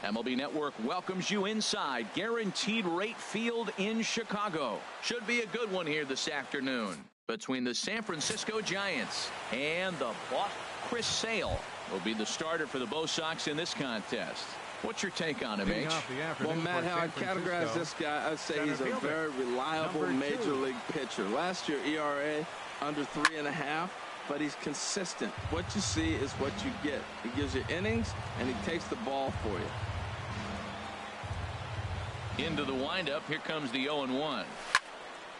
MLB Network welcomes you inside Guaranteed Rate Field in Chicago. Should be a good one here this afternoon between the San Francisco Giants and the Boston. Chris Sale will be the starter for the Bo Sox in this contest. What's your take on him, H? Well, Matt, how I categorize this guy, I'd say he's a very reliable major league pitcher. Last year, ERA under 3.5. But he's consistent. What you see is what you get. He gives you innings, and he takes the ball for you. Into the windup. Here comes the 0-1.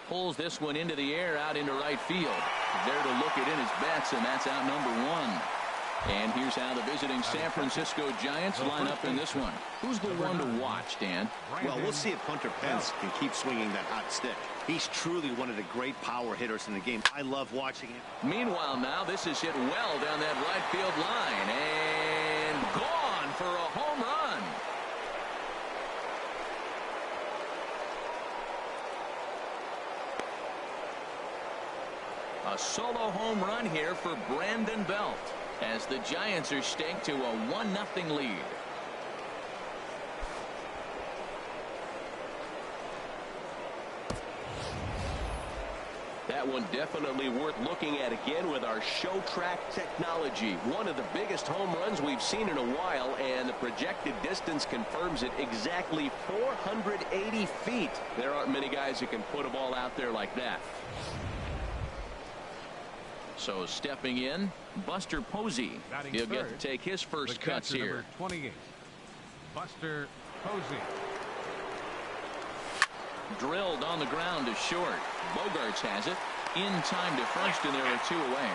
Pulls this one into the air, out into right field. There to look it in his bets, and that's out number 1. And here's how the visiting San Francisco Giants line up in this one. Who's the one to watch, Dan? Well, we'll see if Hunter Pence can keep swinging that hot stick. He's truly one of the great power hitters in the game. I love watching him. Meanwhile, now this is hit well down that right field line. And gone for a home run. A solo home run here for Brandon Belt, as the Giants are staked to a 1-0 lead. That one definitely worth looking at again with our show track technology. One of the biggest home runs we've seen in a while, and the projected distance confirms it, exactly 480 feet. There aren't many guys who can put a ball out there like that. So stepping in, Buster Posey. He'll get to take his first cuts here. Number 28, Buster Posey. Drilled on the ground to short. Bogarts has it in time to first, and there are 2 away.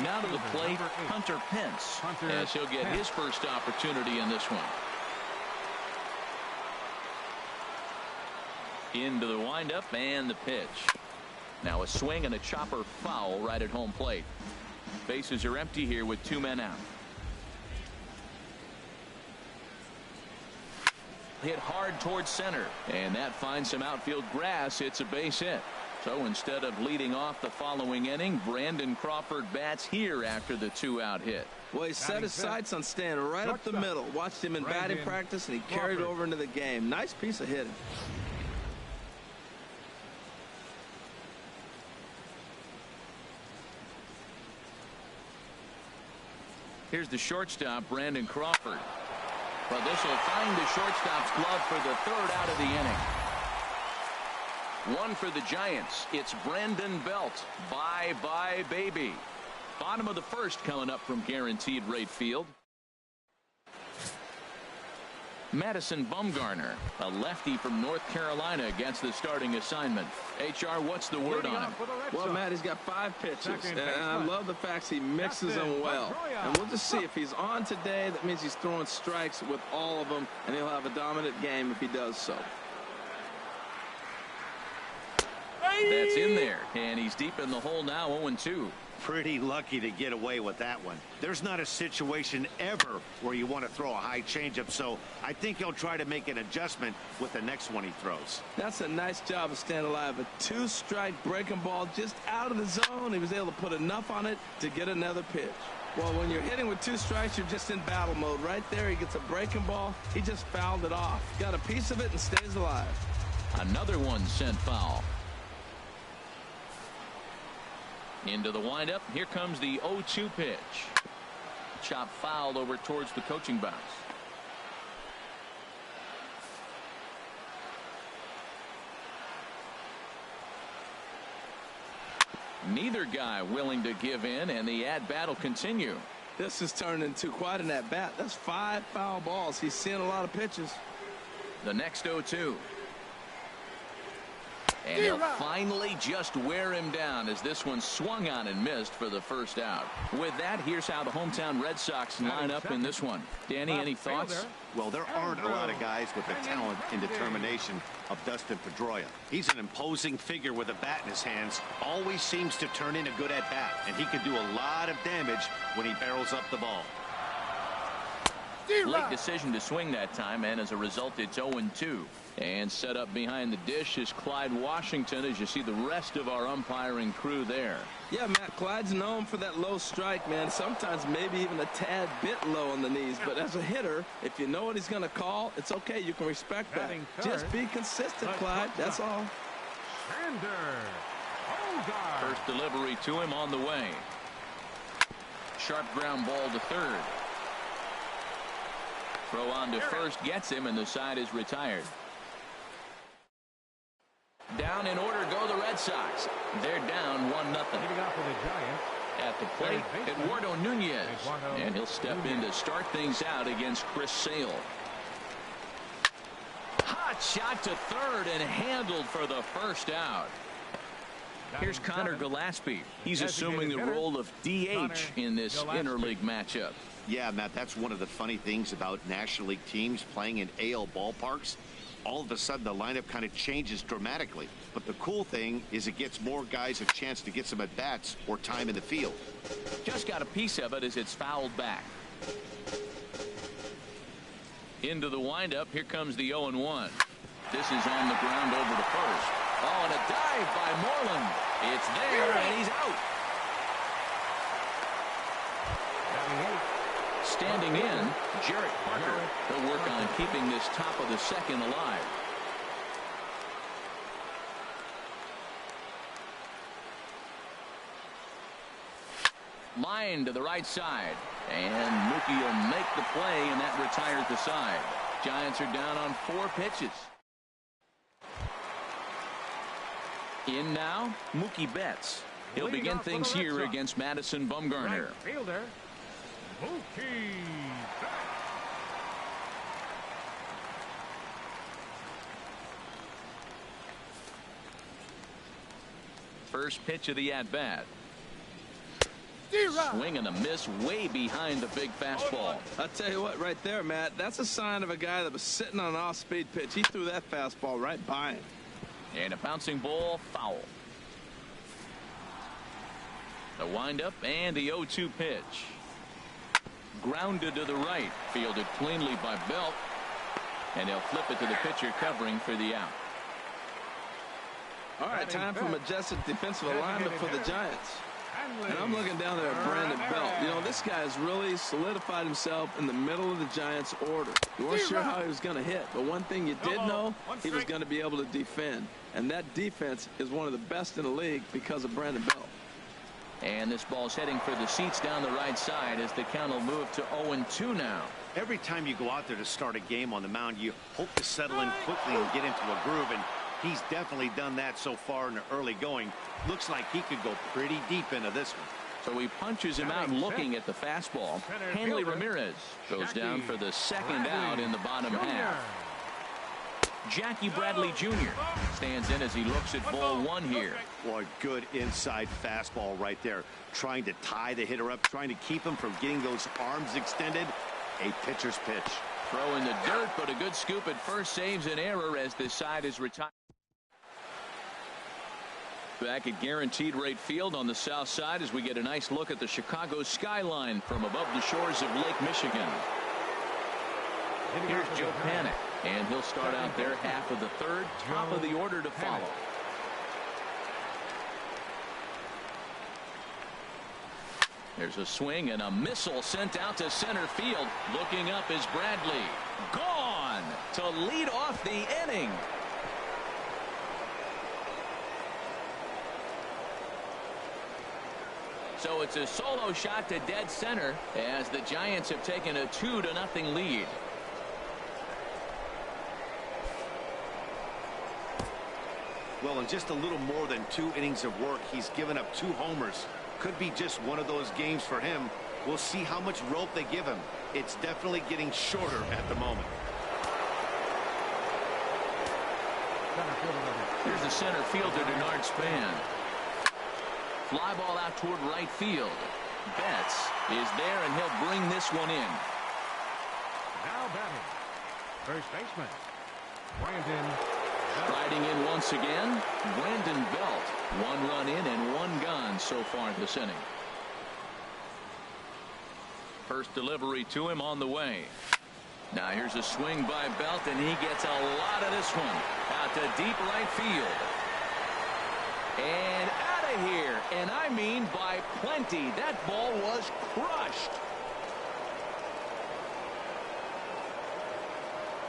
Now to the plate, Hunter Pence, as he'll get his first opportunity in this one. Into the windup and the pitch. Now a swing and a chopper foul right at home plate. Bases are empty here with 2 men out. Hit hard towards center, and that finds some outfield grass. It's a base hit. So instead of leading off the following inning, Brandon Crawford bats here after the 2-out hit. Well, he set his sights on staying right up the middle. Watched him in batting practice, and he carried it over into the game. Nice piece of hitting. Here's the shortstop, Brandon Crawford. But this will find the shortstop's glove for the 3rd out of the inning. One for the Giants. It's Brandon Belt. Bye-bye, baby. Bottom of the 1st coming up from Guaranteed Rate Field. Maddison Bumgarner, a lefty from North Carolina, against the starting assignment. HR, what's the word on him? Well, Matt, he's got 5 pitches, and I love the fact he mixes them well. And we'll just see if he's on today. That means he's throwing strikes with all of them, and he'll have a dominant game if he does so. That's in there, and he's deep in the hole now, 0-2. Pretty lucky to get away with that one. There's not a situation ever where you want to throw a high changeup, so I think he'll try to make an adjustment with the next one he throws. That's a nice job of staying alive. A 2-strike breaking ball just out of the zone. He was able to put enough on it to get another pitch. Well, when you're hitting with 2 strikes, you're just in battle mode. Right there, he gets a breaking ball. He just fouled it off. Got a piece of it and stays alive. Another one sent foul. Into the windup. Here comes the 0-2 pitch. Chop foul over towards the coaching box. Neither guy willing to give in, and the at-bat will continue. This has turned into quite an at-bat. That's 5 foul balls. He's seeing a lot of pitches. The next 0-2. And he'll finally just wear him down as this one swung on and missed for the 1st out. With that, here's how the hometown Red Sox line up in this one. Danny, any thoughts? Well, there aren't a lot of guys with the talent and determination of Dustin Pedroia. He's an imposing figure with a bat in his hands. Always seems to turn in a good at-bat, and he can do a lot of damage when he barrels up the ball. Late decision to swing that time, and as a result, it's 0-2. And set up behind the dish is Clyde Washington, as you see the rest of our umpiring crew there. Yeah, Matt, Clyde's known for that low strike, man. Sometimes maybe even a tad bit low on the knees. But as a hitter, if you know what he's going to call, it's okay. You can respect that. Just be consistent, Clyde. That's all. First delivery to him on the way. Sharp ground ball to third. Throw on to first gets him, and the side is retired. Down in order go the Red Sox. They're down 1-0. At the plate, Eduardo Nunez. And he'll step in to start things out against Chris Sale. Hot shot to third and handled for the first out. Here's Connor Gillespie. He's assuming the role of DH in this interleague matchup. Yeah, Matt, that's one of the funny things about National League teams playing in AL ballparks. All of a sudden, the lineup kind of changes dramatically. But the cool thing is it gets more guys a chance to get some at-bats or time in the field. Just got a piece of it as it's fouled back. Into the windup. Here comes the 0-1. This is on the ground over to first. Oh, and a dive by Moreland. It's there, and he's out. Standing in, Jarrett Parker. He'll work on keeping this top of the second alive. Line to the right side. And Mookie will make the play, and that retires the side. Giants are down on 4 pitches. In now, Mookie Betts. He'll begin things here against Maddison Bumgarner. Right fielder, Mookie Betts. First pitch of the at-bat. Swing and a miss way behind the big fastball. I'll tell you what, right there, Matt, that's a sign of a guy that was sitting on an off-speed pitch. He threw that fastball right by him. And a bouncing ball, foul. The windup and the 0-2 pitch. Grounded to the right. Fielded cleanly by Belt. And he'll flip it to the pitcher covering for the out. All right, time for majestic defensive alignment for the Giants. And I'm looking down there at Brandon Belt. You know, this guy has really solidified himself in the middle of the Giants' order. You weren't sure how he was going to hit, but one thing you did know, he was going to be able to defend. And that defense is one of the best in the league because of Brandon Belt. And this ball's heading for the seats down the right side as the count will move to 0-2 now. Every time you go out there to start a game on the mound, you hope to settle in quickly and get into a groove, and he's definitely done that so far in the early going. Looks like he could go pretty deep into this one. So he punches him out looking at the fastball. Hanley Ramirez goes down for the second out in the bottom half. Jackie Bradley Jr. stands in as he looks at ball 1 here. Boy, good inside fastball right there. Trying to tie the hitter up, trying to keep him from getting those arms extended. A pitcher's pitch. Throw in the dirt, but a good scoop at first saves an error as this side is retired. Back at Guaranteed Rate Field on the south side as we get a nice look at the Chicago skyline from above the shores of Lake Michigan. Here's Joe Panik, and he'll start out there half of the third, top of the order to follow. There's a swing and a missile sent out to center field. Looking up is Bradley. Gone to lead off the inning. So it's a solo shot to dead center as the Giants have taken a 2-0 lead. Well, in just a little more than 2 innings of work, he's given up 2 homers. Could be just one of those games for him. We'll see how much rope they give him. It's definitely getting shorter at the moment. Here's the center fielder, Denard Span. Fly ball out toward right field. Betts is there, and he'll bring this one in. Now batting, first baseman, Brandon. Riding in once again, Brandon Belt. 1 run in and 1 gone so far this inning. First delivery to him on the way. Now here's a swing by Belt, and he gets a lot of this one out to deep right field. And out of here, and I mean by plenty. That ball was crushed.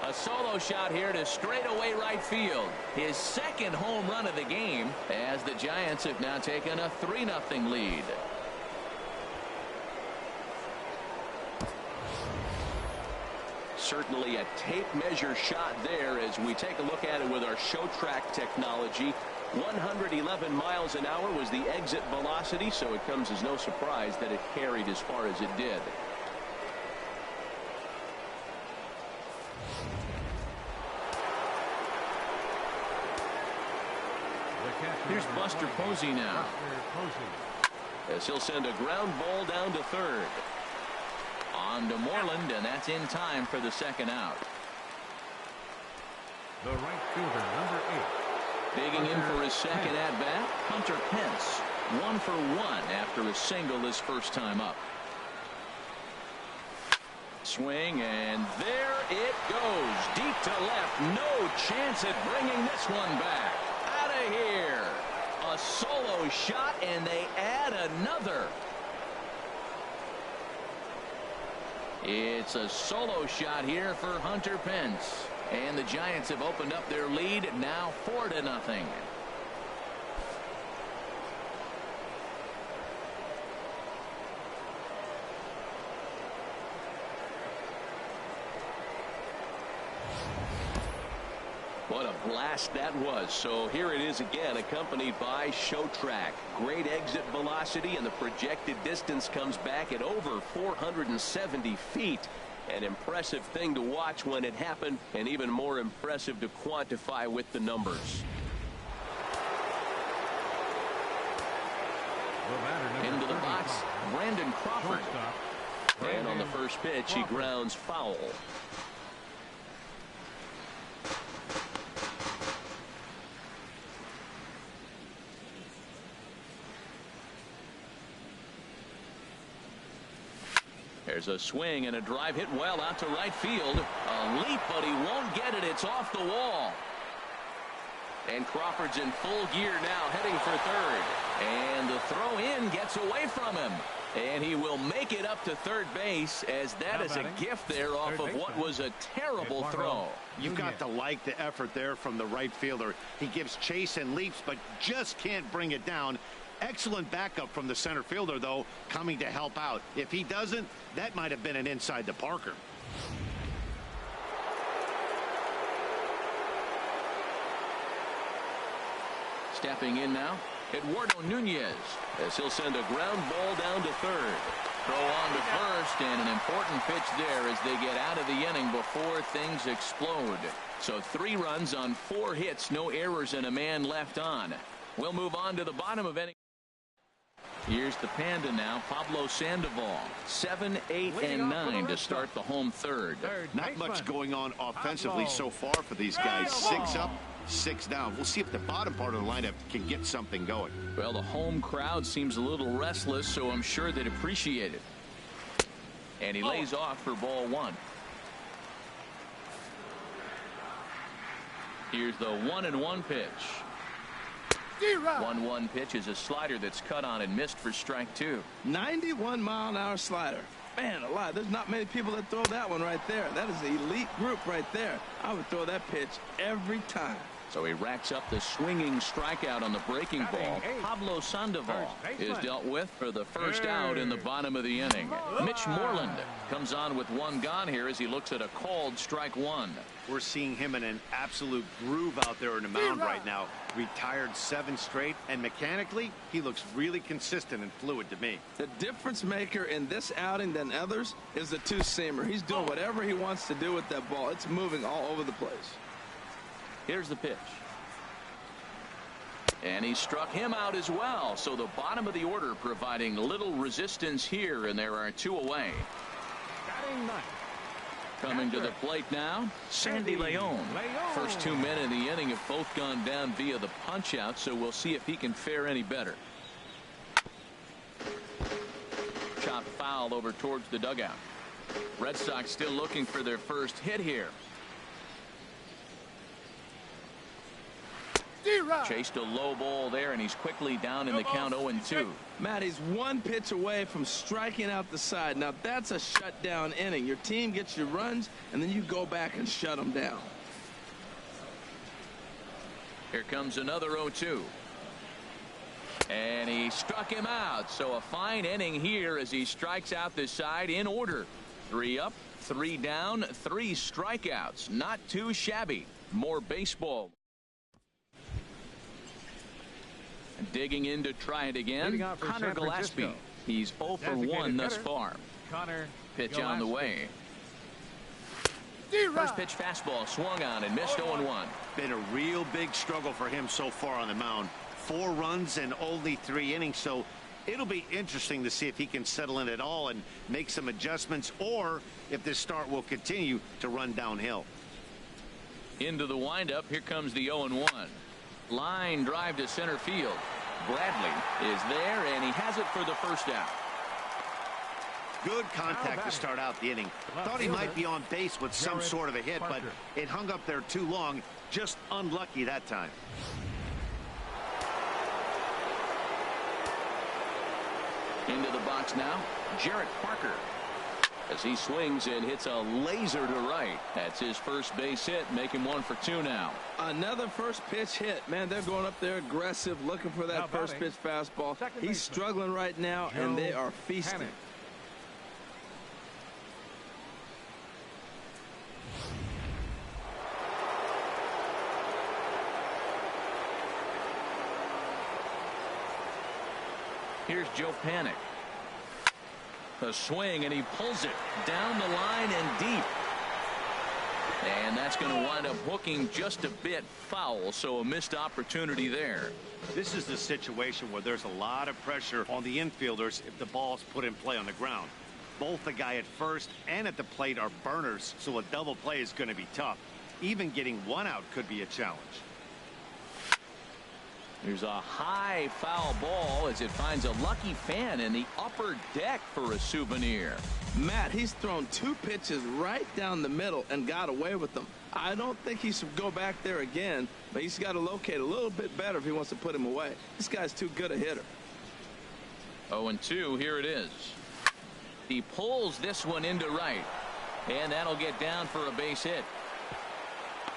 A solo shot here to straightaway right field. His second home run of the game, as the Giants have now taken a 3-0 lead. Certainly a tape measure shot there as we take a look at it with our show track technology. 111 miles an hour was the exit velocity, so it comes as no surprise that it carried as far as it did. Here's Buster Posey now, as he'll send a ground ball down to third. On to Moreland, and that's in time for the second out. The right fielder, number 8. Digging in for his second at-bat, Hunter Pence. 1 for 1 after a single his first time up. Swing, and there it goes. Deep to left. No chance at bringing this one back. Out of here. A solo shot, and they add another. It's a solo shot here for Hunter Pence. And the Giants have opened up their lead now 4-0. What a blast that was. So here it is again, accompanied by show track. Great exit velocity, and the projected distance comes back at over 470 feet. An impressive thing to watch when it happened, and even more impressive to quantify with the numbers. Into the box, Brandon Crawford. And on the first pitch, he grounds foul. There's a swing and a drive hit well out to right field. A leap, but he won't get it. It's off the wall. And Crawford's in full gear now, heading for third. And the throw in gets away from him. And he will make it up to third base, as that is a gift there off of what was a terrible throw. You've got to like the effort there from the right fielder. He gives chase and leaps, but just can't bring it down. Excellent backup from the center fielder, though, coming to help out. If he doesn't, that might have been an inside to Parker. Stepping in now, Eduardo Nunez, as he'll send a ground ball down to third. Throw on to first, and an important pitch there as they get out of the inning before things explode. So 3 runs on 4 hits, no errors, and a man left on. We'll move on to the bottom of inning. Here's the Panda now, Pablo Sandoval. 7, 8, and 9 to start the home third. Not much going on offensively so far for these guys. 6 up, 6 down. We'll see if the bottom part of the lineup can get something going. Well, the home crowd seems a little restless, so I'm sure they'd appreciate it. And he lays off for ball 1. Here's the 1-1 pitch. 1-1 pitch is a slider that's cut on and missed for strike 2. 91-mile-an-hour slider. Man alive, there's not many people that throw that one right there. That is an elite group right there. I would throw that pitch every time. So he racks up the swinging strikeout on the breaking ball. Pablo Sandoval is dealt with for the first out in the bottom of the inning. Mitch Moreland comes on with 1 gone here as he looks at a called strike 1. We're seeing him in an absolute groove out there in the mound right now. Retired 7 straight, and mechanically, he looks really consistent and fluid to me. The difference maker in this outing than others is the 2-seamer. He's doing whatever he wants to do with that ball. It's moving all over the place. Here's the pitch. And he struck him out as well. So the bottom of the order providing little resistance here, and there are 2 away. Coming to the plate now, Sandy Leon. First 2 men in the inning have both gone down via the punch out, so we'll see if he can fare any better. Chopped foul over towards the dugout. Red Sox still looking for their first hit here. Chased a low ball there, and he's quickly down in the count 0-2. Matt, he's one pitch away from striking out the side. Now that's a shutdown inning. Your team gets your runs, and then you go back and shut them down. Here comes another 0-2. And he struck him out. So a fine inning here as he strikes out this side in order. 3 up, 3 down, 3 strikeouts. Not too shabby. More baseball. Digging in to try it again, Connor Gillespie. He's 0 for 1 thus far. Pitch on the way. First pitch fastball swung on and missed 0-1. Been a real big struggle for him so far on the mound. 4 runs and only 3 innings, so it'll be interesting to see if he can settle in at all and make some adjustments, or if this start will continue to run downhill. Into the windup, here comes the 0-1. Line drive to center field. Bradley is there, and he has it for the first out. Good contact to start out the inning. Thought he might be on base with some sort of a hit, but it hung up there too long. Just unlucky that time. Into the box now, Jarrett Parker. As he swings and hits a laser to right. That's his first base hit, making 1 for 2 now. Another first pitch hit. Man, they're going up there aggressive, looking for that first pitch fastball. He's struggling right now, and they are feasting. Here's Joe Panic. A swing, and he pulls it down the line and deep. And that's going to wind up hooking just a bit foul, so a missed opportunity there. This is the situation where there's a lot of pressure on the infielders if the ball's put in play on the ground. Both the guy at first and at the plate are burners, so a double play is going to be tough. Even getting 1 out could be a challenge. There's a high foul ball as it finds a lucky fan in the upper deck for a souvenir. Matt, he's thrown 2 pitches right down the middle and got away with them. I don't think he should go back there again, but he's got to locate a little bit better if he wants to put him away. This guy's too good a hitter. 0-2, here it is. He pulls this one into right, and that'll get down for a base hit.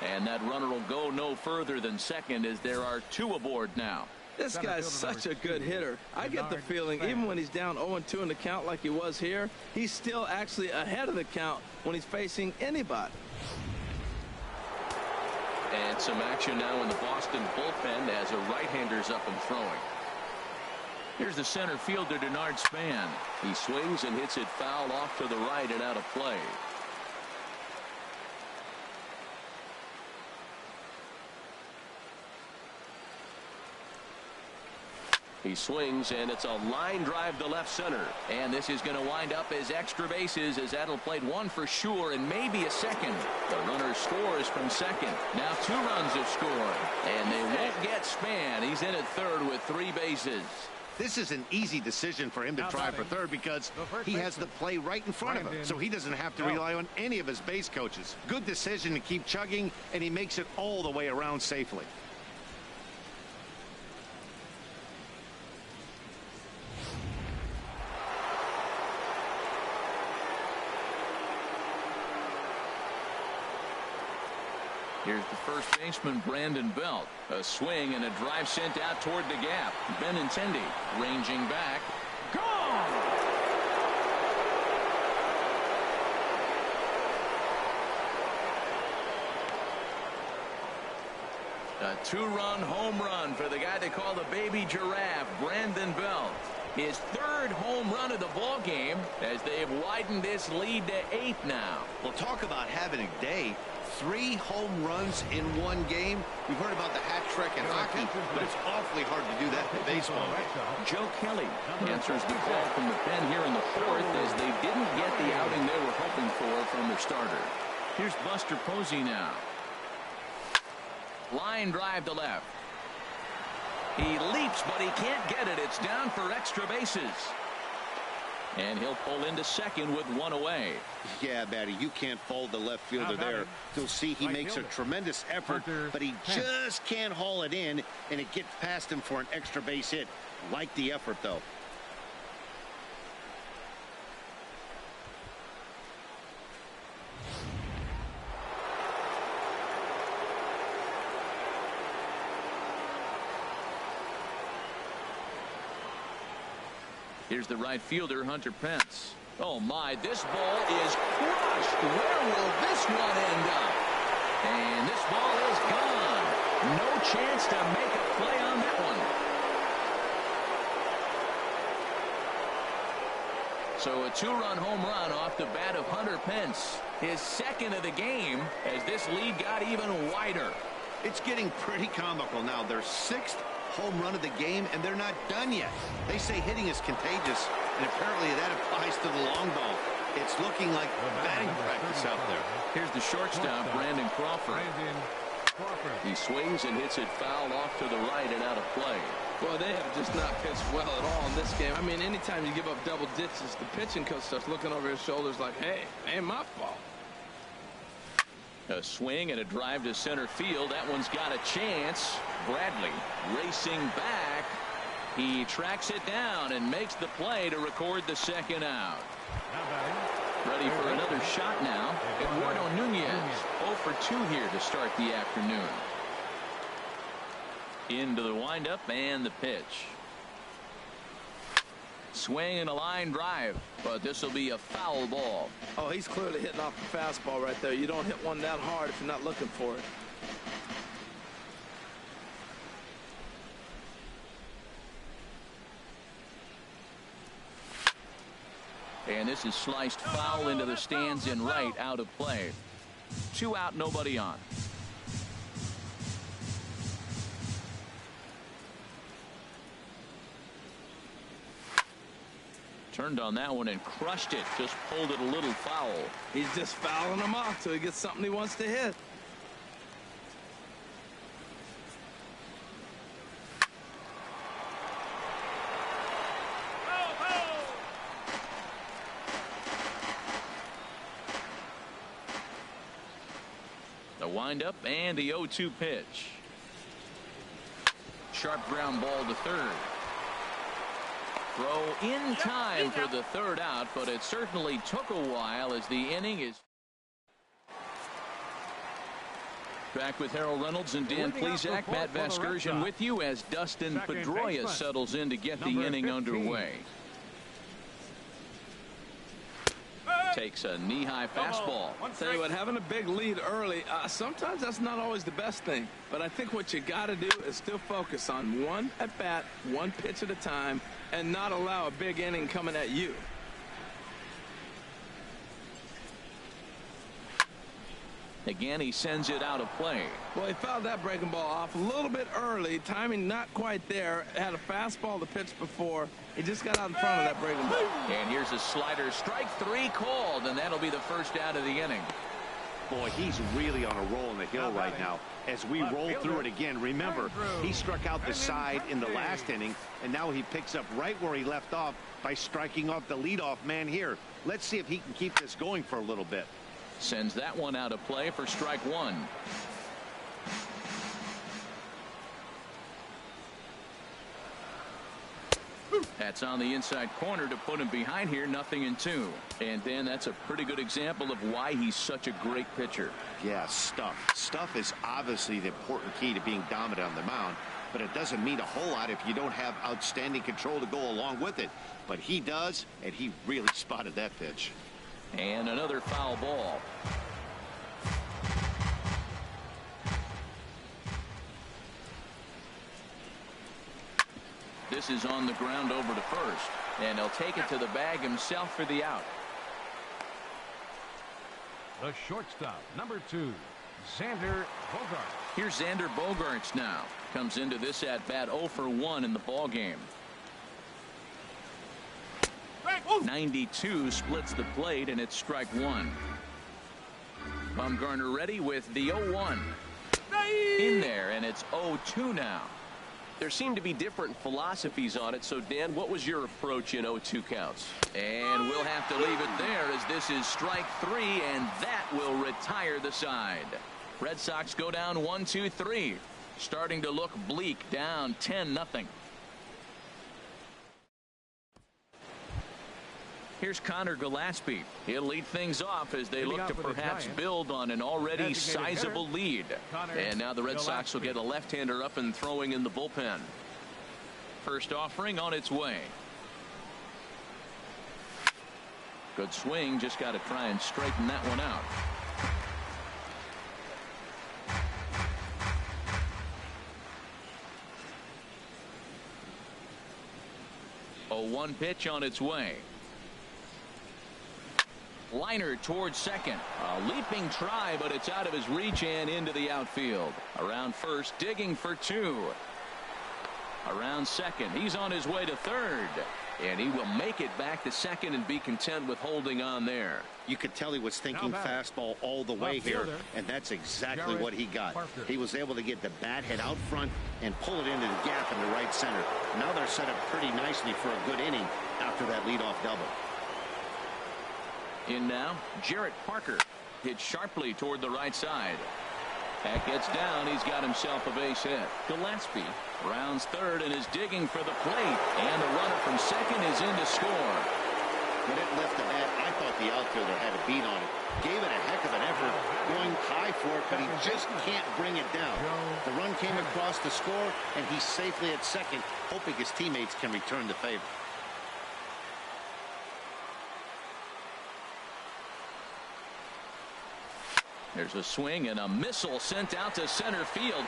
And that runner will go no further than second as there are 2 aboard now. This guy's such a good hitter. I get the feeling even when he's down 0-2 in the count like he was here, he's still actually ahead of the count when he's facing anybody. And some action now in the Boston bullpen as a right-hander's up and throwing. Here's the center fielder, Denard Span. He swings and hits it foul off to the right and out of play. He swings, and it's a line drive to left center. And this is going to wind up as extra bases, as that'll play 1 for sure and maybe a second. The runner scores from second. Now 2 runs have scored, and they won't get Span. He's in at third with 3 bases. This is an easy decision for him to try for third because he has the play right in front of him, so he doesn't have to rely on any of his base coaches. Good decision to keep chugging, and he makes it all the way around safely. Here's the first baseman, Brandon Belt. A swing and a drive sent out toward the gap. Benintendi ranging back. Gone! A 2-run home run for the guy they call the baby giraffe, Brandon Belt. His 3rd home run of the ball game as they have widened this lead to 8 now. Well, talk about having a day. 3 home runs in 1 game. We've heard about the hat trick in hockey, but it's awfully hard to do that in baseball. Joe Kelly answers the call from the pen here in the 4th as they didn't get the outing they were hoping for from their starter. Here's Buster Posey now. Line drive to left. He leaps, but he can't get it. It's down for extra bases. And he'll pull into second with one away. Yeah, Matty, you can't fold the left fielder there. You'll see he makes a tremendous effort, but he just can't haul it in, and it gets past him for an extra base hit. Like the effort, though. Here's the right fielder, Hunter Pence. Oh, my, this ball is crushed. Where will this one end up? And this ball is gone. No chance to make a play on that one. So a two-run home run off the bat of Hunter Pence. His second of the game as this lead got even wider. It's getting pretty comical now. Their sixth home run of the game, and they're not done yet. They say hitting is contagious, and apparently that applies to the long ball. It's looking like batting practice out there. Here's the shortstop, Brandon Crawford. He swings and hits it foul off to the right and out of play. Well, they have just not pitched well at all in this game. I mean, anytime you give up double ditches, the pitching coach starts looking over his shoulders like, hey, ain't my fault. A swing and a drive to center field. That one's got a chance. Bradley racing back. He tracks it down and makes the play to record the second out. Ready for another shot now. Eduardo Nunez 0 for 2 here to start the afternoon. Into the windup and the pitch. Swing and a line drive, but this will be a foul ball. Oh, he's clearly hitting off the fastball right there. You don't hit one that hard if you're not looking for it. And this is sliced foul into the stands in right, out of play. 2 out, nobody on. Turned on that one and crushed it. Just pulled it a little foul. He's just fouling them off till he gets something he wants to hit. The windup and the 0-2 pitch. Sharp ground ball to third. Throw in time for the third out, but it certainly took a while as the inning is. Back with Harold Reynolds and Dan Plesac. Matt Vasgersian with you as Dustin Pedroia settles in to get the inning underway. Takes a knee-high fastball. Tell you what, having a big lead early, sometimes that's not always the best thing. But I think what you got to do is still focus on one at-bat, one pitch at a time, and not allow a big inning coming at you. Again, he sends it out of play. Well, he fouled that breaking ball off a little bit early. Timing not quite there. Had a fastball to pitch before. He just got out in front of that breaking ball. And here's a slider. Strike 3 called, and that'll be the first out of the inning. Boy, he's really on a roll in the hill right now. As we roll through it again, remember, he struck out the side in the last inning, and now he picks up right where he left off by striking off the leadoff man here. Let's see if he can keep this going for a little bit. Sends that one out of play for strike 1. That's on the inside corner to put him behind here. 0-2. And then that's a pretty good example of why he's such a great pitcher. Yeah, stuff. Stuff is obviously the important key to being dominant on the mound, but it doesn't mean a whole lot if you don't have outstanding control to go along with it. But he does, and he really spotted that pitch. And another foul ball. This is on the ground over to first, and he'll take it to the bag himself for the out. The shortstop, number 2, Xander Bogaerts. Here's Xander Bogaerts now. Comes into this at bat 0 for 1 in the ball game. 92 splits the plate, and it's strike 1. Bumgarner ready with the 0-1. In there, and it's 0-2 now. There seem to be different philosophies on it. So, Dan, what was your approach in 0-2 counts? And we'll have to leave it there as this is strike 3, and that will retire the side. Red Sox go down 1-2-3. Starting to look bleak, down 10-0. Here's Connor Gillespie. He'll lead things off as they look to perhaps build on an already sizable lead. And now the Red Sox will get a left-hander up and throwing in the bullpen. First offering on its way. Good swing, just got to try and straighten that one out. A 1 pitch on its way. Liner towards second. A leaping try, but it's out of his reach and into the outfield. Around first, digging for 2. Around second, he's on his way to third. And he will make it back to second and be content with holding on there. You could tell he was thinking fastball all the way here, and that's exactly what he got. He was able to get the bat head out front and pull it into the gap in the right center. Now they're set up pretty nicely for a good inning after that leadoff double. In now, Jarrett Parker hit sharply toward the right side. That gets down. He's got himself a base hit. Gillespie rounds third and is digging for the plate. And the runner from second is in to score. When it left the bat, I thought the outfielder had a beat on it. Gave it a heck of an effort, going high for it, but he just can't bring it down. The run came across to score, and he's safely at second, hoping his teammates can return the favor. There's a swing and a missile sent out to center field.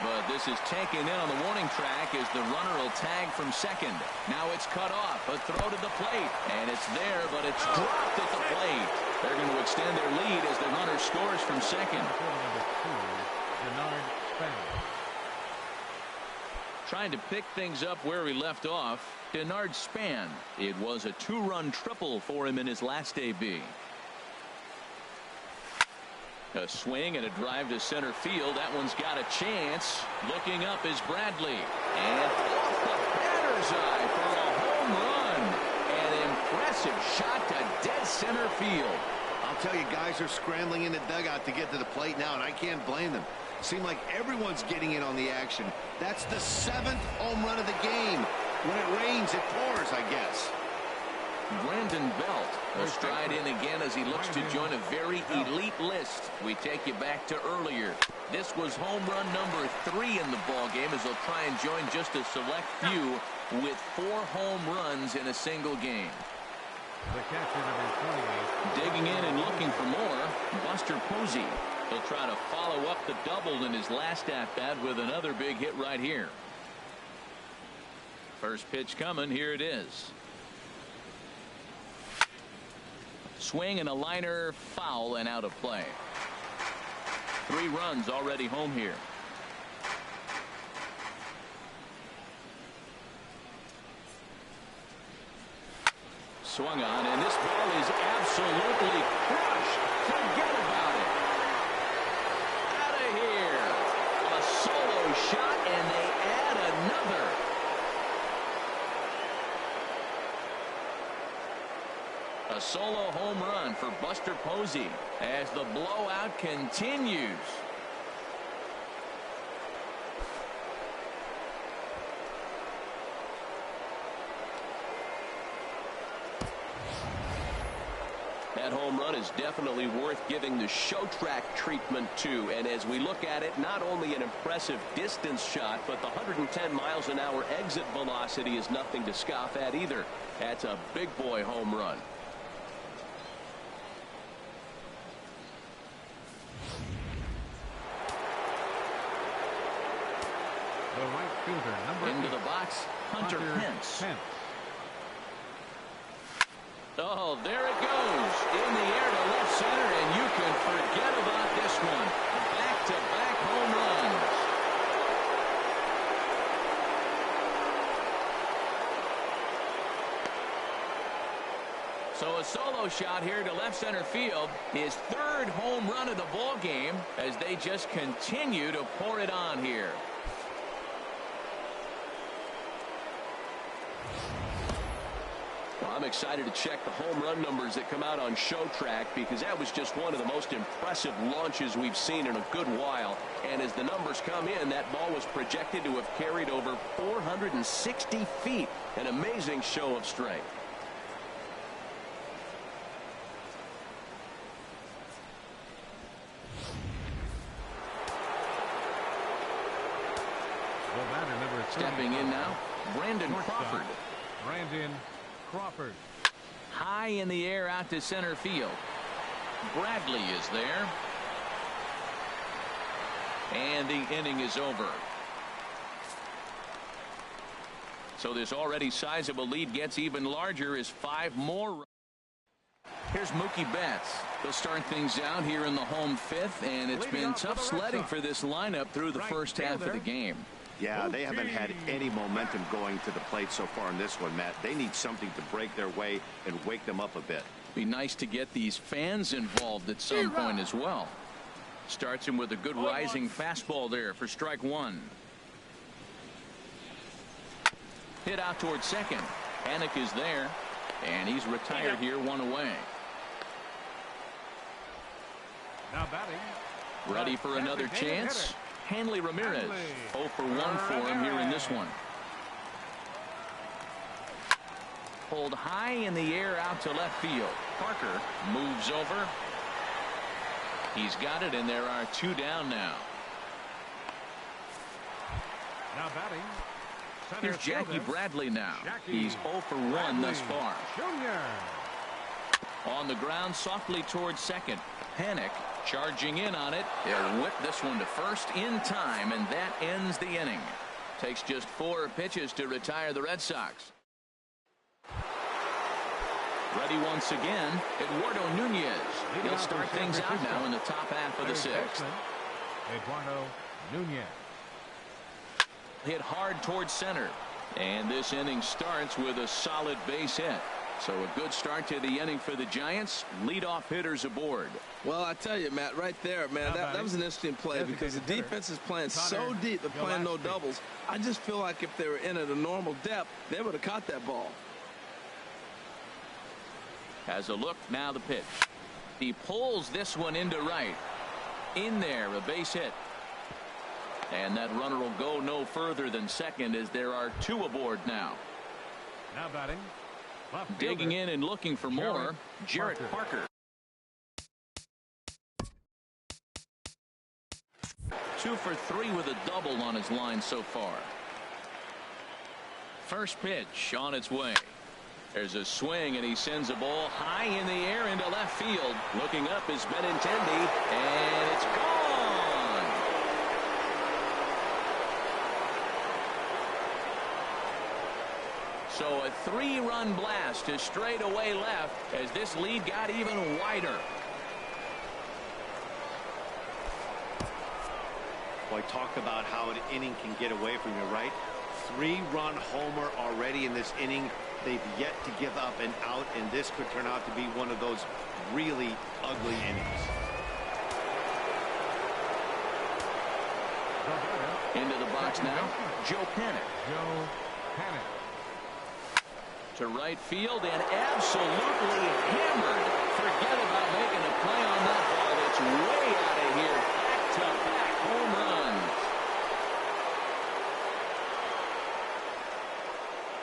But this is taken in on the warning track as the runner will tag from second. Now it's cut off. A throw to the plate. And it's there, but it's dropped at the plate. They're going to extend their lead as the runner scores from second. Trying to pick things up where he left off. Denard Span. It was a 2-run triple for him in his last AB. A swing and a drive to center field. That one's got a chance. Looking up is Bradley. And off the batter's eye for a home run. An impressive shot to dead center field. I'll tell you, guys are scrambling in the dugout to get to the plate now, and I can't blame them. Seems like everyone's getting in on the action. That's the 7th home run of the game. When it rains, it pours, I guess. Brandon Belt will stride in again as he looks to join a very elite list. We take you back to earlier. This was home run number 3 in the ball game as they'll try and join just a select few with 4 home runs in a single game. The catcher, number 28. Digging in and looking for more, Buster Posey. He'll try to follow up the double in his last at-bat with another big hit right here. First pitch coming. Here it is. Swing and a liner, foul and out of play. 3 runs already home here. Swung on, and this ball is absolutely crushed. Forget about it. Out of here. A solo shot, and they add another. A solo home run for Buster Posey as the blowout continues. That home run is definitely worth giving the show track treatment to. And as we look at it, not only an impressive distance shot, but the 110 miles an hour exit velocity is nothing to scoff at either. That's a big boy home run. The right fielder, number Into 8. the box, Hunter Pence. Oh, there it goes. In the air to left center, and you can forget about this one. Back-to-back home runs. So a solo shot here to left center field. His 3rd home run of the ball game as they just continue to pour it on here. Well, I'm excited to check the home run numbers that come out on Show Track, because that was just one of the most impressive launches we've seen in a good while. And as the numbers come in, that ball was projected to have carried over 460 feet. An amazing show of strength. Stepping in now, Brandon Crawford. Brandon Crawford. High in the air out to center field. Bradley is there. And the inning is over. So this already sizable lead gets even larger as 5 more. Here's Mookie Betts. They'll start things out here in the home 5th, and it's been tough sledding for this lineup through the first half of the game. Yeah, they haven't had any momentum going to the plate so far in this one, Matt. They need something to break their way and wake them up a bit. Be nice to get these fans involved at some point as well. Starts him with a good rising fastball there for strike 1. Hit out towards second. Panik is there, and he's retired here, 1 away. Now batting. Ready for another chance. Hanley Ramirez, 0 for 1 for him here in this one. Pulled high in the air out to left field. Parker moves over. He's got it, and there are 2 down now. Now batting. Here's Jackie Bradley now. He's 0 for 1 thus far. Junior. On the ground softly towards second. Panik charging in on it. He'll whip this one to first in time, and that ends the inning. Takes just 4 pitches to retire the Red Sox. Ready once again, Eduardo Nunez. He'll start things out now in the top half of the 6th. Eduardo Nunez. Hit hard towards center, and this inning starts with a solid base hit. So a good start to the inning for the Giants. Leadoff hitters aboard. Well, I tell you, Matt, right there, man, that was an interesting play because the defense is playing so deep, they're playing no doubles. I just feel like if they were in at a normal depth, they would have caught that ball. Has a look, now the pitch. He pulls this one into right. In there, a base hit. And that runner will go no further than second as there are 2 aboard now. Now batting. Digging in and looking for more, Jarrett Parker. 2 for 3 with a double on his line so far. First pitch on its way. There's a swing, and he sends a ball high in the air into left field. Looking up is Benintendi, and it's gone. So a 3-run blast to straightaway left as this lead got even wider. Boy, talk about how an inning can get away from you, right? 3-run homer already in this inning. They've yet to give up an out, and this could turn out to be one of those really ugly innings. Into the box now, Joe Panik. Joe Panik. To right field and absolutely hammered. Forget about making a play on that ball. It's way out of here. Back-to-back home runs.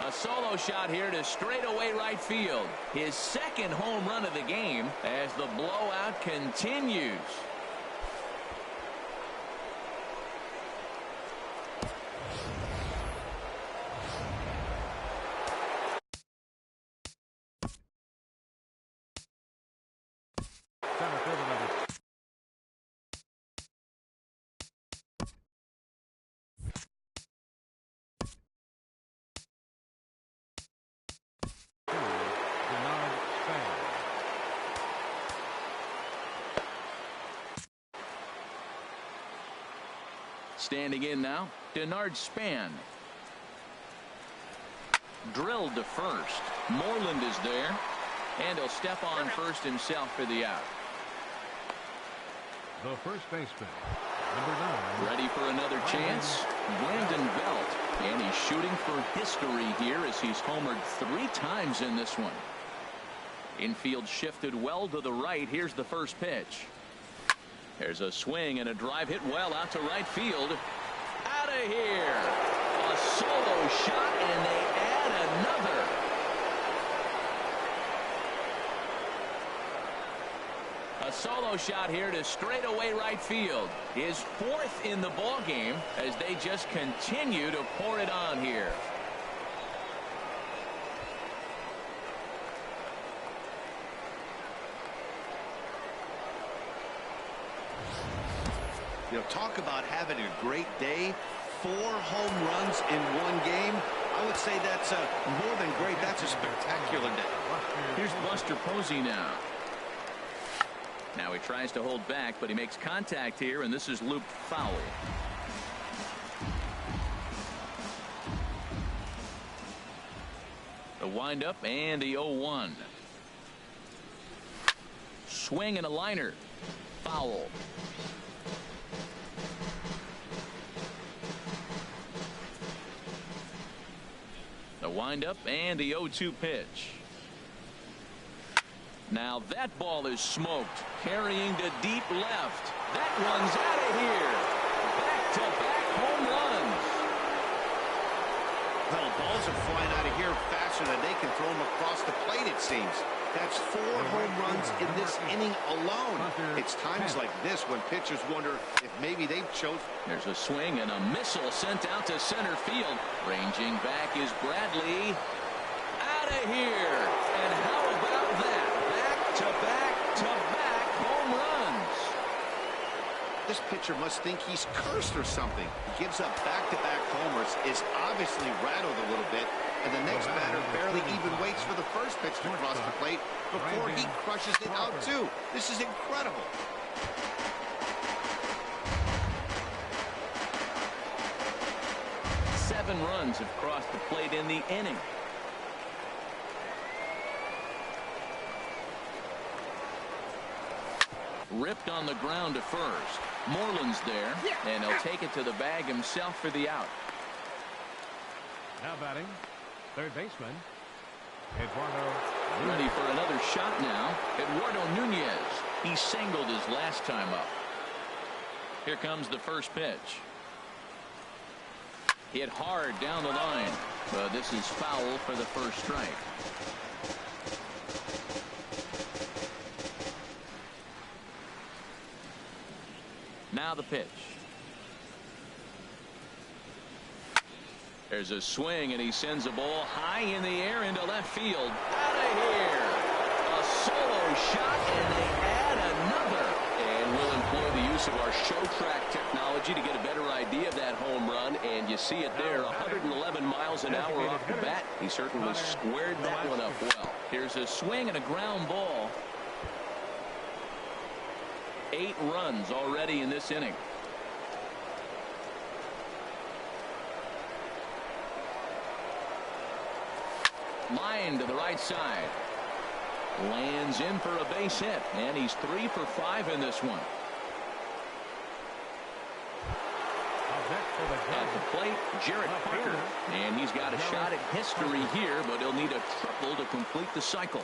A solo shot here to straightaway right field. His 2nd home run of the game as the blowout continues. Standing in now, Denard Span. Drilled to first. Moreland is there, and he'll step on first himself for the out. The first baseman, number 9. Ready for another chance? Brandon Belt. And he's shooting for history here as he's homered 3 times in this one. Infield shifted well to the right. Here's the first pitch. There's a swing and a drive hit well out to right field. Out of here. A solo shot, and they add another. A solo shot here to straightaway right field. His 4th in the ball game as they just continue to pour it on here. You know, talk about having a great day. 4 home runs in one game. I would say that's more than great. That's a spectacular day. Here's Buster Posey now. Now he tries to hold back, but he makes contact here, and this is looped foul. The windup and the 0-1. Swing and a liner. Foul. The windup and the 0-2 pitch. Now that ball is smoked, carrying to deep left. That one's out of here. Back-to-back home runs. Well, balls are flying out of here faster than they can throw them across the plate, it seems. That's 4 home runs in this inning alone. It's times like this when pitchers wonder if maybe they've chosen. There's a swing and a missile sent out to center field. Ranging back is Bradley. Out of here. And how about that? Back-to-back home runs. This pitcher must think he's cursed or something. He gives up back-to-back homers, is obviously rattled a little bit, and the next batter barely even waits for the first pitch to cross the plate before he crushes it out too. This is incredible. Seven runs have crossed the plate in the inning. Ripped on the ground to first. Moreland's there, and he'll take it to the bag himself for the out. Now batting, third baseman, Eduardo. Ready for another shot now. Eduardo Nunez. He singled his last time up. Here comes the first pitch. Hit hard down the line. But this is foul for the first strike. Now the pitch. There's a swing, and he sends a ball high in the air into left field. Out of here. A solo shot, and they add another. And we'll employ the use of our show track technology to get a better idea of that home run. And you see it there, 111 miles an hour off the bat. He certainly squared that one up well. Here's a swing and a ground ball. 8 runs already in this inning. Line to the right side. Lands in for a base hit, and he's 3 for 5 in this one. At the plate, Jarrett Parker, and he's got a shot at history here, but he'll need a triple to complete the cycle.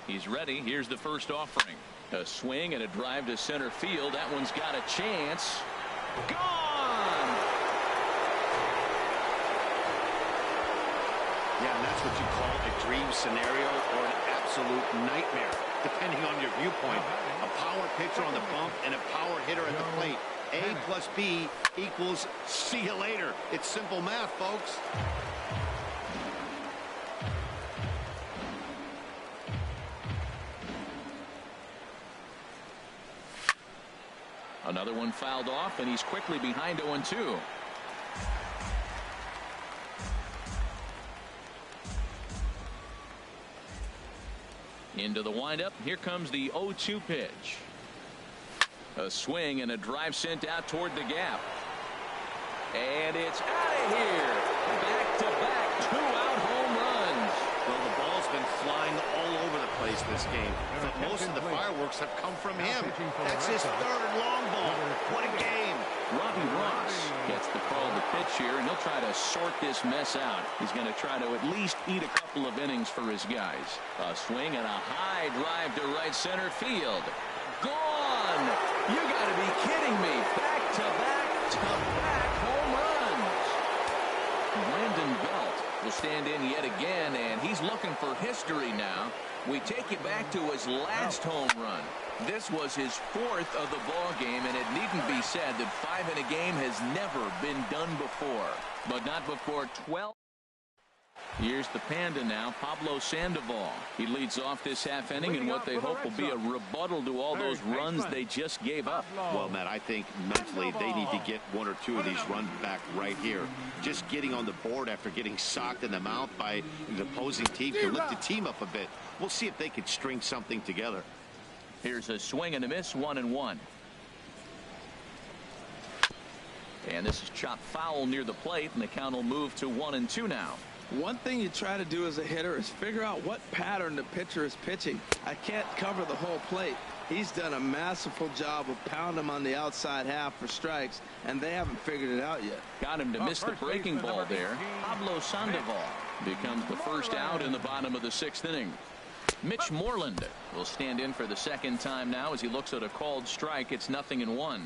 He's ready. Here's the first offering. A swing and a drive to center field. That one's got a chance. Gone! Yeah, and that's what you call a dream scenario or an absolute nightmare, depending on your viewpoint. A power pitcher on the bump and a power hitter at the plate. A plus B equals see you later. It's simple math, folks. Another one fouled off, and he's quickly behind 0-2. Into the windup. Here comes the 0-2 pitch. A swing and a drive sent out toward the gap. And it's out of here. Back-to-back 2-out home runs. Well, the ball's been flying all over the place this game, but most of the fireworks have come from him. That's his 3rd long ball. What a game. Robbie Ross gets the call to pitch here, and he'll try to sort this mess out. He's going to try to at least eat a couple of innings for his guys. A swing and a high drive to right center field. Gone! You got to be kidding me. Back-to-back home runs. Brandon Belt will stand in yet again, and he's looking for history now. We take you back to his last home run. This was his 4th of the ball game, and it needn't be said that 5 in a game has never been done before. But not before 12. Here's the Panda now, Pablo Sandoval. He leads off this half inning in what they hope will be a rebuttal to all those runs they just gave up. Well, Matt, I think mentally they need to get 1 or 2 of these runs back right here. Just getting on the board after getting socked in the mouth by the opposing team can lift the team up a bit. We'll see if they can string something together. Here's a swing and a miss, 1-1. And this is chopped foul near the plate, and the count will move to 1-2 now. One thing you try to do as a hitter is figure out what pattern the pitcher is pitching. I can't cover the whole plate. He's done a masterful job of pounding him on the outside half for strikes, and they haven't figured it out yet. Got him to miss the breaking ball there. Pablo Sandoval becomes the first out in the bottom of the 6th inning. Mitch Moreland will stand in for the second time now as he looks at a called strike. It's 0-1.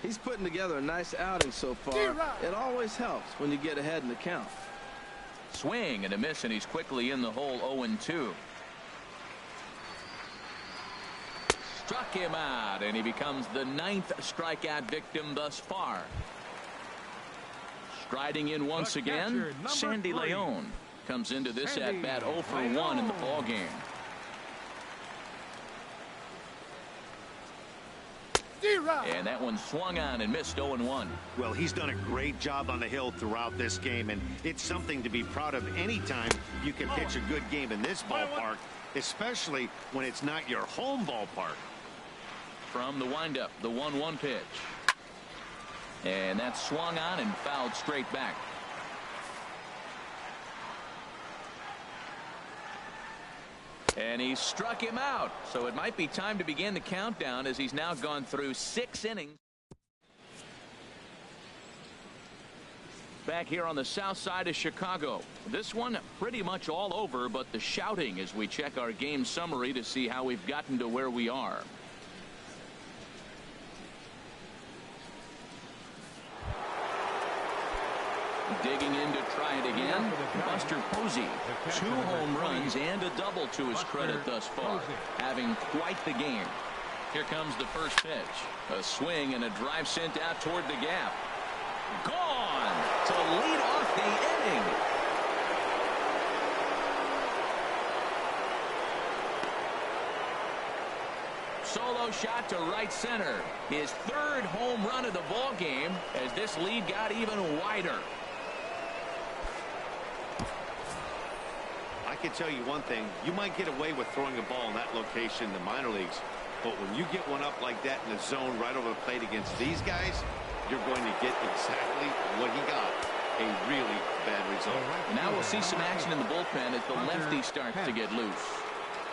He's putting together a nice outing so far. It always helps when you get ahead in the count. Swing and a miss, and he's quickly in the hole. 0-2. Struck him out, and he becomes the 9th strikeout victim thus far. Striding in once again, Sandy Leon comes into this at bat 0 for 1 in the ball game. And that one swung on and missed. 0-1. Well, he's done a great job on the hill throughout this game, and it's something to be proud of anytime you can pitch a good game in this ballpark, especially when it's not your home ballpark. From the windup, the 1-1 pitch. And that swung on and fouled straight back. And he struck him out. So it might be time to begin the countdown as he's now gone through 6 innings. Back here on the south side of Chicago. This one pretty much all over, but the shouting as we check our game summary to see how we've gotten to where we are. Digging in to try it again, Buster Posey. 2 home runs and a double to his credit thus far, having quite the game. Here comes the first pitch. A swing and a drive sent out toward the gap. Gone to lead off the inning. Solo shot to right center. His 3rd home run of the ball game as this lead got even wider. I can tell you one thing, you might get away with throwing a ball in that location in the minor leagues, but when you get one up like that in the zone right over the plate against these guys, you're going to get exactly what he got, a really bad result. And now we'll see some action in the bullpen as the lefty starts to get loose.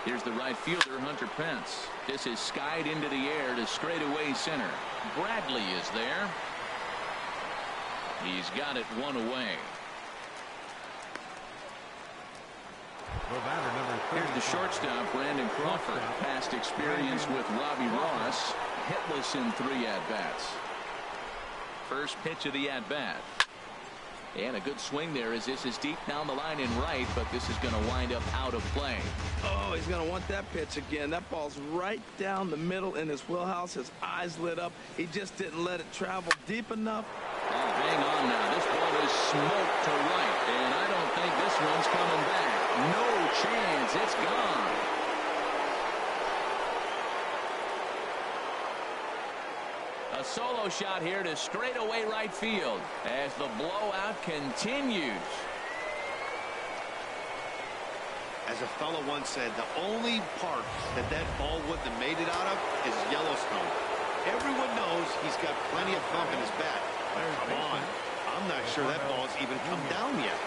Here's the right fielder, Hunter Pence. This is skied into the air to straightaway center. Bradley is there. He's got it 1 away. Here's the shortstop, Brandon Crawford. Past experience with Robbie Ross. Hitless in 3 at-bats. First pitch of the at-bat. And a good swing there as this is deep down the line in right, but this is going to wind up out of play. Oh, he's going to want that pitch again. That ball's right down the middle in his wheelhouse. His eyes lit up. He just didn't let it travel deep enough. Oh, hang on now. This ball is smoked to right, and I don't think this one's coming back. No chance. It's gone. A solo shot here to straightaway right field as the blowout continues. As a fellow once said, the only part that ball wouldn't have made it out of is Yellowstone. Everyone knows he's got plenty of thump in his bat. But come on, I'm not sure that ball's even come down yet.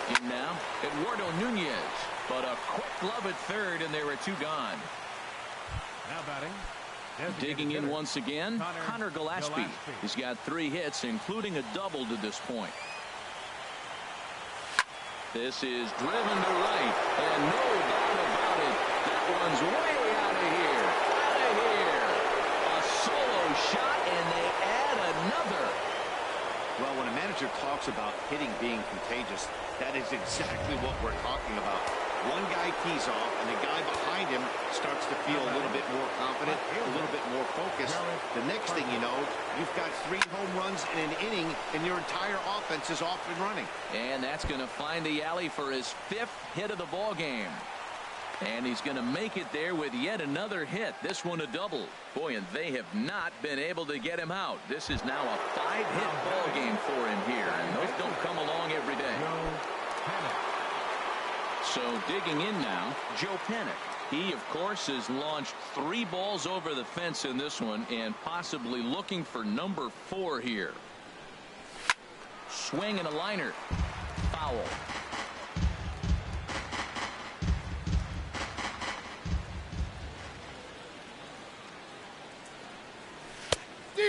In now, Eduardo Nunez, but a quick glove at third, and there were 2 gone. Now batting, Digging in once again, Connor Gillespie. He's got 3 hits, including a double to this point. This is driven to right, and no doubt about it, that one's way out of here. Out of here. A solo shot, and they add another. Well, when a manager talks about hitting being contagious, that is exactly what we're talking about. One guy tees off, and the guy behind him starts to feel a little bit more confident, a little bit more focused. The next thing you know, you've got 3 home runs in an inning, and your entire offense is off and running. And that's going to find the alley for his 5th hit of the ball game. And he's going to make it there with yet another hit. This one a double. Boy, and they have not been able to get him out. This is now a 5-hit ball game for him here, and those don't come along every day. So digging in now, Joe Panic. He, of course, has launched 3 balls over the fence in this one and possibly looking for number 4 here. Swing and a liner. Foul.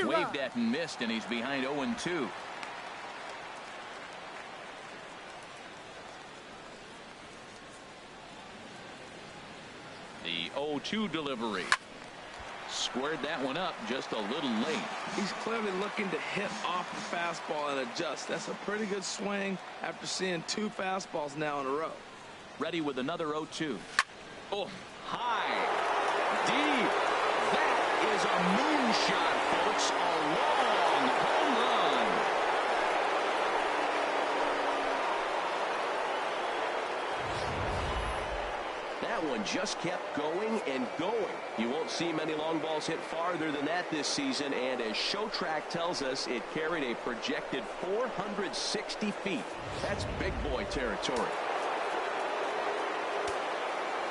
Waved at and missed, and he's behind 0-2. The 0-2 delivery. Squared that one up just a little late. He's clearly looking to hit off the fastball and adjust. That's a pretty good swing after seeing 2 fastballs now in a row. Ready with another 0-2. Oh, high. Deep. That is a moonshot, folks. A long home run. That one just kept going and going. You won't see many long balls hit farther than that this season, and as ShowTrack tells us, it carried a projected 460 feet. That's big boy territory.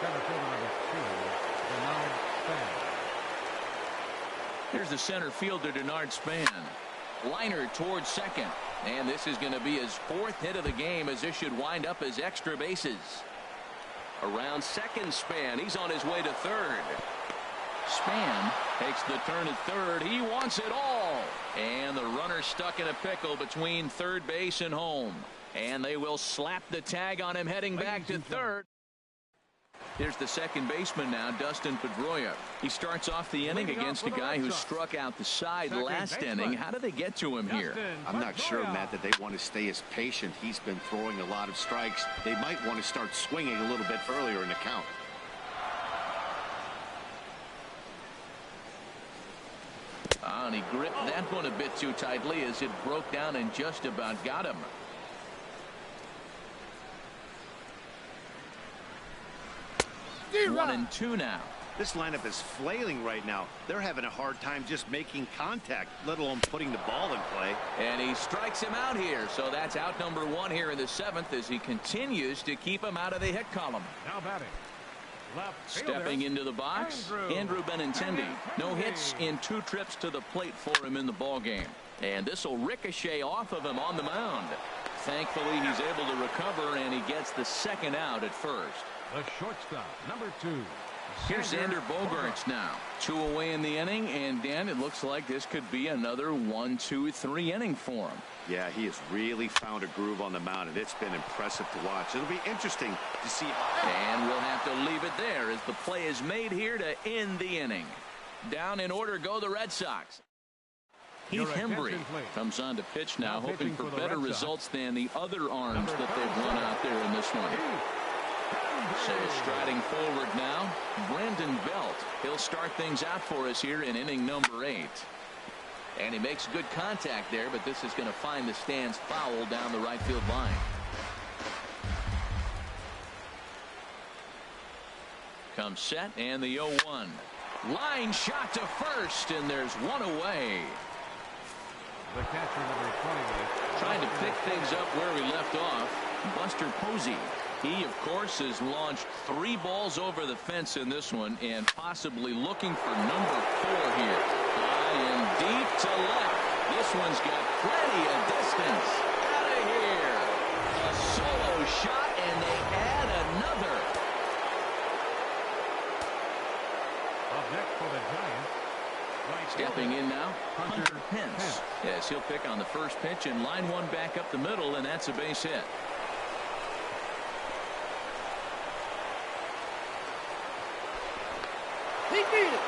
Center fielder number 2, Denard Span. Here's the center fielder, Denard Span. Liner towards second. And this is going to be his 4th hit of the game, as this should wind up as extra bases. Around second, Span. He's on his way to third. Span takes the turn at third. He wants it all. And the runner stuck in a pickle between third base and home. And they will slap the tag on him heading back to third. Here's the second baseman now, Dustin Pedroia. He starts off the inning against a guy who struck out the side last inning. How did they get to him here? I'm not sure, Matt, that they want to stay as patient. He's been throwing a lot of strikes. They might want to start swinging a little bit earlier in the count. And he gripped that one a bit too tightly as it broke down and just about got him. One and 2 now. This lineup is flailing right now. They're having a hard time just making contact, let alone putting the ball in play. And he strikes him out here. So that's out number 1 here in the 7th as he continues to keep him out of the hit column. Now batting. Left fielder, Stepping into the box, Andrew Benintendi. No hits in 2 trips to the plate for him in the ball game. And this will ricochet off of him on the mound. Thankfully, he's able to recover, and he gets the 2nd out at first. The shortstop, number 2. Here's Xander Bogaerts now. 2 away in the inning, and Dan, it looks like this could be another 1, 2, 3 inning for him. Yeah, he has really found a groove on the mound, and it's been impressive to watch. It'll be interesting to see. And we'll have to leave it there as the play is made here to end the inning. Down in order go the Red Sox. Heath Hembree comes on to pitch now, hoping for better results than the other arms that they've run out there in this one. So striding forward now, Brandon Belt. He'll start things out for us here in inning number 8. And he makes good contact there, but this is going to find the stands foul down the right field line. Comes set, and the 0-1. Line shot to first, and there's one away. The catcher, number 28. Trying to pick things up where we left off, Buster Posey. He, of course, has launched 3 balls over the fence in this one and possibly looking for number 4 here. High and deep to left. This one's got plenty of distance. Out of here. A solo shot, and they add another. Up next for the Giants, Stepping in now, Hunter Pence. Yes, he'll pick on the first pitch and line one back up the middle, and that's a base hit. He beat it.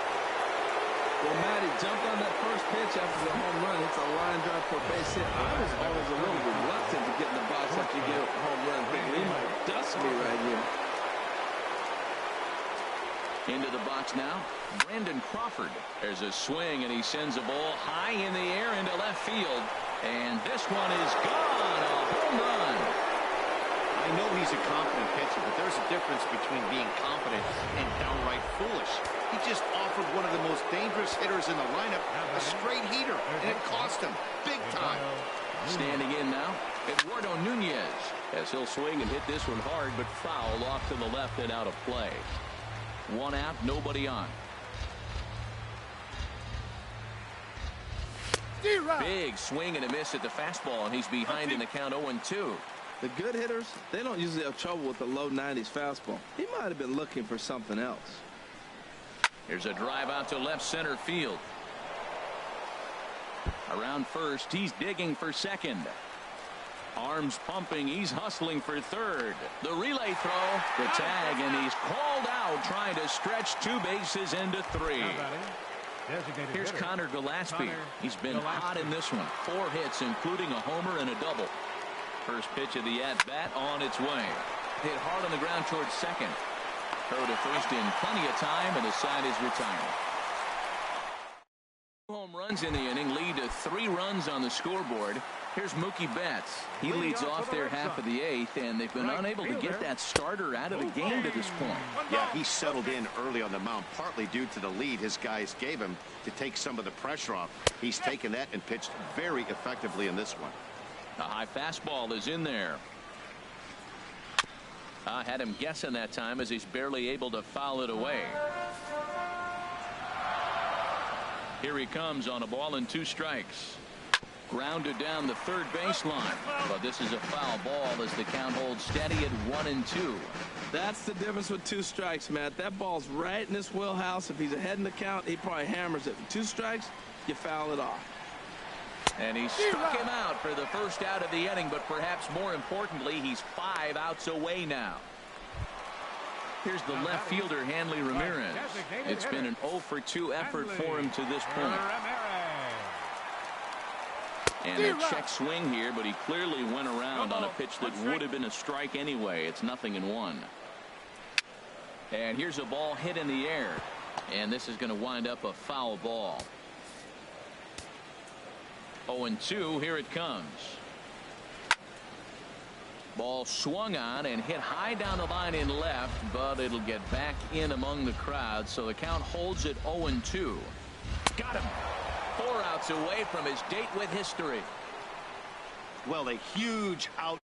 Well, Matty jumped on that first pitch after the home run. It's a line drive for a base hit. I was always a little reluctant to get in the box after you get a home run. He might dust me right here. Into the box now, Brandon Crawford. There's a swing, and he sends a ball high in the air into left field. And this one is gone. A home run. I know he's a confident pitcher, but there's a difference between being confident and downright foolish. He just offered one of the most dangerous hitters in the lineup a straight heater, and it cost him big time. Standing in now, Eduardo Nunez, as he'll swing and hit this one hard, but foul off to the left and out of play. One out, nobody on. Big swing and a miss at the fastball, and he's behind in the count 0-2. The good hitters, they don't usually have trouble with the low 90s fastball. He might have been looking for something else. Here's a drive out to left center field. Around first, he's digging for second. Arms pumping, he's hustling for third. The relay throw, the tag, and he's called out trying to stretch two bases into three. Here's Connor Gillespie. He's been hot in this one. 4 hits, including a homer and a double. First pitch of the at-bat on its way. Hit hard on the ground towards second. Throw to first in plenty of time, and the side is retired. 2 home runs in the inning lead to 3 runs on the scoreboard. Here's Mookie Betts. He leads off their half of the 8th, and they've been unable to get that starter out of the game to this point. Yeah, he settled in early on the mound, partly due to the lead his guys gave him to take some of the pressure off. He's taken that and pitched very effectively in this one. A high fastball is in there. I had him guessing that time as he's barely able to foul it away. Here he comes on a ball and 2 strikes. Grounded down the third baseline, but this is a foul ball as the count holds steady at 1-2. That's the difference with 2 strikes, Matt. That ball's right in his wheelhouse. If he's ahead in the count, he probably hammers it. 2 strikes, you foul it off. And he struck him out for the first out of the inning, but perhaps more importantly, he's 5 outs away now. Here's the left fielder, Hanley Ramirez. It's been an 0-for-2 effort for him to this point. And a check swing here, but he clearly went around on a pitch that would have been a strike anyway. It's 0-1. And here's a ball hit in the air. And this is going to wind up a foul ball. 0-2, here it comes. Ball swung on and hit high down the line in left, but it'll get back in among the crowd, so the count holds at 0-2. Got him. 4 outs away from his date with history. Well, a huge out.